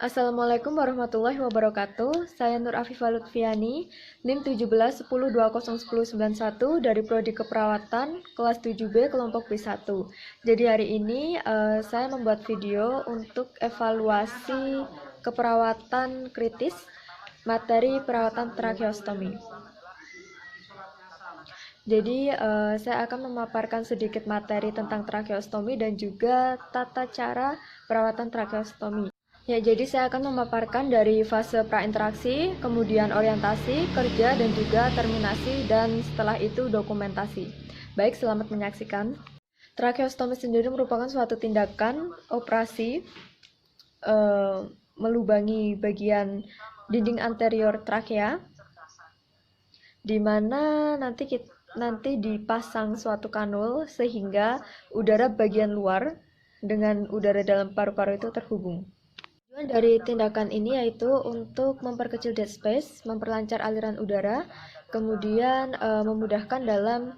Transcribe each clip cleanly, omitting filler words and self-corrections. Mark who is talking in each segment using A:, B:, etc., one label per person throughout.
A: Assalamualaikum warahmatullahi wabarakatuh. Saya Nur Afifah Lutfiani, NIM 1710201091 dari Prodi Keperawatan kelas 7B kelompok B1. Jadi hari ini saya membuat video untuk evaluasi keperawatan kritis materi perawatan tracheostomi. Jadi saya akan memaparkan sedikit materi tentang tracheostomi dan juga tata cara perawatan tracheostomi. Ya, jadi saya akan memaparkan dari fase prainteraksi, kemudian orientasi, kerja, dan juga terminasi, dan setelah itu dokumentasi. Baik, selamat menyaksikan. Tracheostomi sendiri merupakan suatu tindakan operasi melubangi bagian dinding anterior trakea, di mana nanti dipasang suatu kanul sehingga udara bagian luar dengan udara dalam paru-paru itu terhubung. Tujuan dari tindakan ini yaitu untuk memperkecil dead space, memperlancar aliran udara, kemudian memudahkan dalam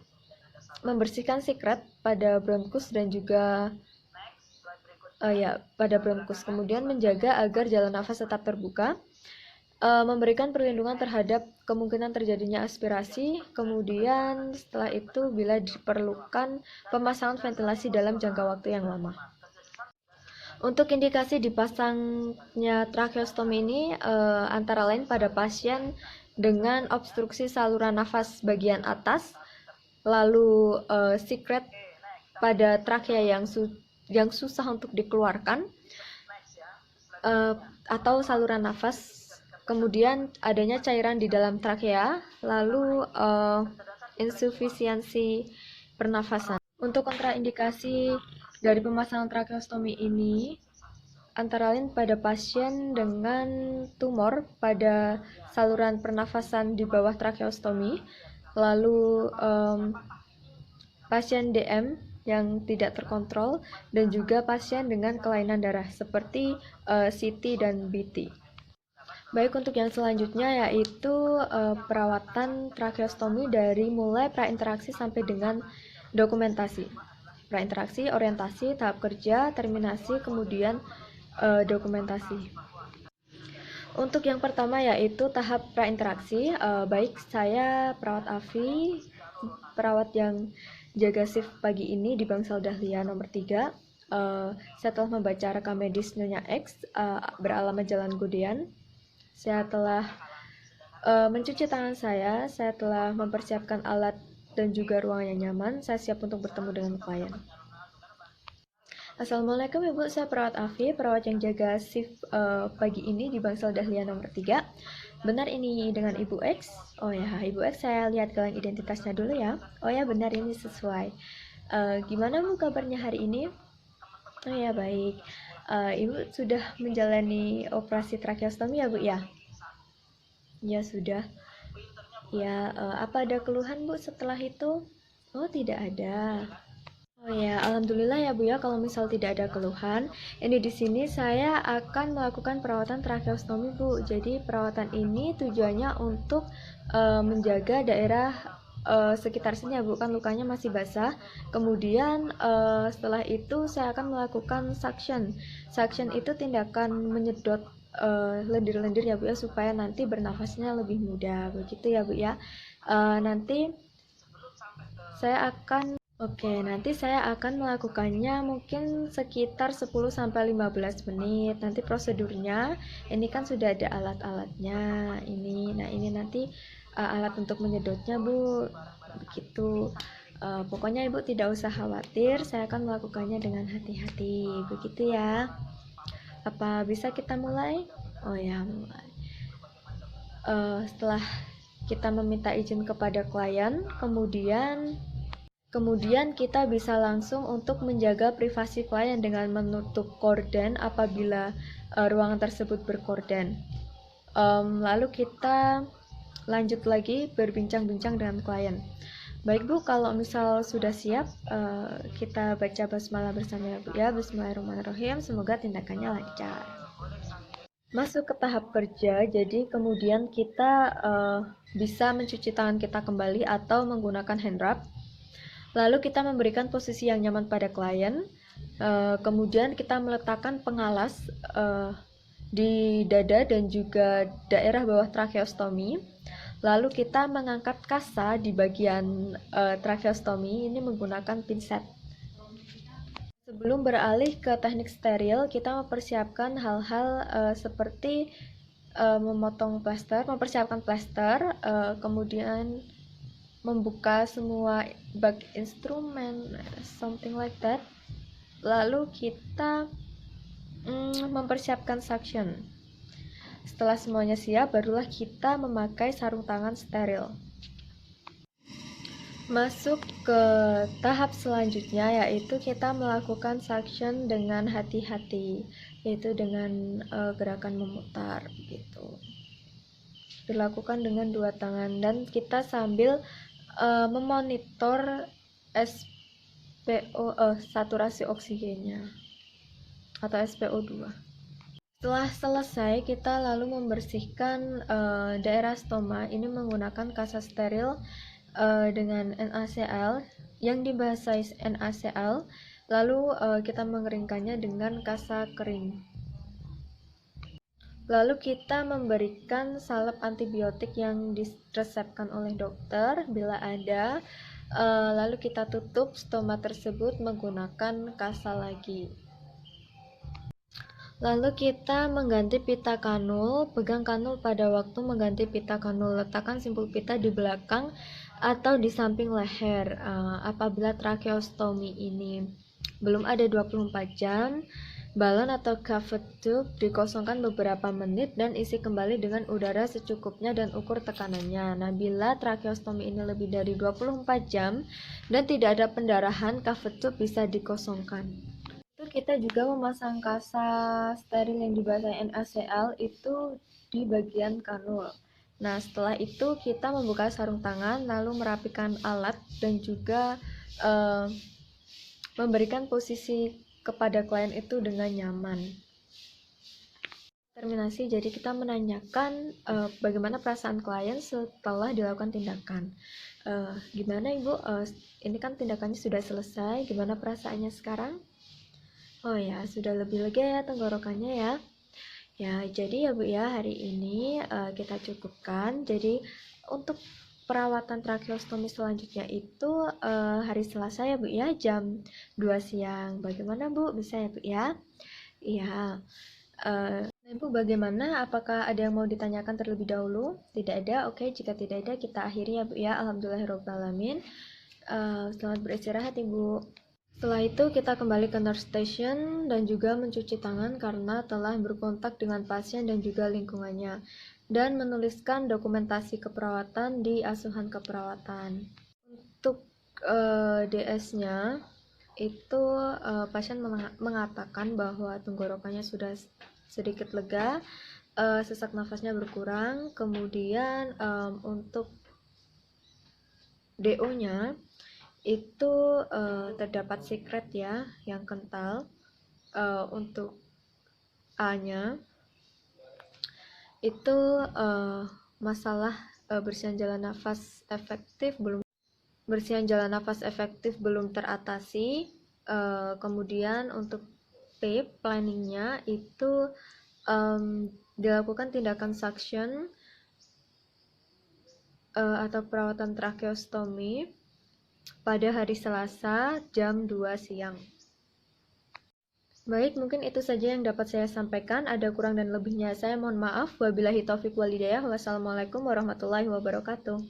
A: membersihkan sekret pada bronkus dan juga pada bronkus, kemudian menjaga agar jalan nafas tetap terbuka, memberikan perlindungan terhadap kemungkinan terjadinya aspirasi, kemudian setelah itu bila diperlukan pemasangan ventilasi dalam jangka waktu yang lama. Untuk indikasi dipasangnya tracheostomi ini antara lain pada pasien dengan obstruksi saluran nafas bagian atas, lalu sekret pada trakea yang susah untuk dikeluarkan, atau saluran nafas, kemudian adanya cairan di dalam trakea, lalu insufisiensi pernafasan. Untuk kontraindikasi dari pemasangan tracheostomi ini antara lain pada pasien dengan tumor pada saluran pernafasan di bawah tracheostomi, lalu pasien DM yang tidak terkontrol, dan juga pasien dengan kelainan darah seperti CT dan BT. Baik, untuk yang selanjutnya yaitu perawatan tracheostomi dari mulai prainteraksi sampai dengan dokumentasi. Prainteraksi, orientasi, tahap kerja, terminasi, kemudian dokumentasi. Untuk yang pertama yaitu tahap prainteraksi, baik saya perawat Afi, perawat yang jaga shift pagi ini di Bangsal Dahlia nomor 3. Saya telah membaca rekam medis Nyonya X beralamat Jalan Godean. Saya telah mencuci tangan saya telah mempersiapkan alat dan juga ruangan yang nyaman. Saya siap untuk bertemu dengan klien. Assalamualaikum Ibu, saya perawat Afi, perawat yang jaga shift pagi ini di Bangsal Dahlia nomor 3. Benar ini dengan Ibu X? Oh ya, Ibu X, saya lihat gelang identitasnya dulu ya. Oh ya, benar, ini sesuai. Gimana Bu kabarnya hari ini? Oh ya, baik. Ibu sudah menjalani operasi tracheostomi ya Bu ya? Ya sudah. Ya, apa ada keluhan Bu setelah itu? Oh, tidak ada. Oh ya, alhamdulillah ya Bu ya, kalau misal tidak ada keluhan, ini di sini saya akan melakukan perawatan tracheostomi Bu. Jadi perawatan ini tujuannya untuk menjaga daerah sekitar sini ya Bu, kan lukanya masih basah. Kemudian setelah itu saya akan melakukan suction. Suction itu tindakan menyedot lendir-lendir ya Bu ya, supaya nanti bernafasnya lebih mudah, begitu ya Bu ya. Nanti saya akan melakukannya mungkin sekitar 10-15 menit. Nanti prosedurnya, ini kan sudah ada alat-alatnya. Ini nanti alat untuk menyedotnya Bu. Begitu. Pokoknya Ibu tidak usah khawatir, saya akan melakukannya dengan hati-hati. Begitu ya. Apa bisa kita mulai? Oh ya, mulai. Setelah kita meminta izin kepada klien, Kemudian kita bisa langsung untuk menjaga privasi klien dengan menutup korden apabila ruangan tersebut berkorden. Lalu kita lanjut lagi berbincang-bincang dengan klien. Baik Bu, kalau misal sudah siap, kita baca basmalah bersama ya Bu ya. Bismillahirrahmanirrahim, semoga tindakannya lancar. Masuk ke tahap kerja, jadi kemudian kita bisa mencuci tangan kita kembali atau menggunakan hand rub. Lalu kita memberikan posisi yang nyaman pada klien, kemudian kita meletakkan pengalas di dada dan juga daerah bawah tracheostomi. Lalu kita mengangkat kasa di bagian tracheostomi ini menggunakan pinset. Sebelum beralih ke teknik steril, kita mempersiapkan hal-hal seperti mempersiapkan plester, kemudian membuka semua bag instrumen, something like that. Lalu kita mempersiapkan suction. Setelah semuanya siap, barulah kita memakai sarung tangan steril. Masuk ke tahap selanjutnya, yaitu kita melakukan suction dengan hati-hati, yaitu dengan gerakan memutar gitu. Dilakukan dengan dua tangan dan kita sambil memonitor saturasi oksigennya atau SpO2. Setelah selesai, kita lalu membersihkan daerah stoma ini menggunakan kasa steril dengan NaCl yang dibahasai NaCl, lalu kita mengeringkannya dengan kasa kering. Lalu kita memberikan salep antibiotik yang diresepkan oleh dokter bila ada, lalu kita tutup stoma tersebut menggunakan kasa lagi. Lalu kita mengganti pita kanul, pegang kanul pada waktu mengganti pita kanul, letakkan simpul pita di belakang atau di samping leher. Apabila tracheostomi ini belum ada 24 jam, balon atau caved tube dikosongkan beberapa menit dan isi kembali dengan udara secukupnya dan ukur tekanannya. Nah, bila tracheostomi ini lebih dari 24 jam dan tidak ada pendarahan, caved tube bisa dikosongkan. Kita juga memasang kasa steril yang dibasahi NaCl itu di bagian kanul. Nah, setelah itu kita membuka sarung tangan, lalu merapikan alat dan juga memberikan posisi kepada klien itu dengan nyaman. Terminasi, jadi kita menanyakan bagaimana perasaan klien setelah dilakukan tindakan. Gimana Ibu? Ini kan tindakannya sudah selesai, gimana perasaannya sekarang? Oh ya, sudah lebih lega ya tenggorokannya ya. Ya, jadi ya Bu ya, hari ini kita cukupkan. Jadi untuk perawatan tracheostomi selanjutnya itu hari Selasa ya Bu ya, jam 2 siang. Bagaimana Bu? Bisa ya Bu ya? Iya. Bu, bagaimana? Apakah ada yang mau ditanyakan terlebih dahulu? Tidak ada? Oke, jika tidak ada kita akhiri ya Bu ya. Alhamdulillahirobbilalamin. Selamat beristirahat Ibu. Setelah itu kita kembali ke nurse station dan juga mencuci tangan karena telah berkontak dengan pasien dan juga lingkungannya, dan menuliskan dokumentasi keperawatan di asuhan keperawatan. Untuk DS-nya itu pasien mengatakan bahwa tenggorokannya sudah sedikit lega, sesak nafasnya berkurang, kemudian untuk DO-nya itu terdapat secret ya yang kental. Untuk A-nya itu masalah bersihan jalan nafas efektif belum teratasi. Kemudian untuk P, planningnya itu dilakukan tindakan suction atau perawatan tracheostomi pada hari Selasa jam 2 siang. Baik, mungkin itu saja yang dapat saya sampaikan. Ada kurang dan lebihnya saya mohon maaf. Wabillahi taufiq wal hidayah. Wassalamualaikum warahmatullahi wabarakatuh.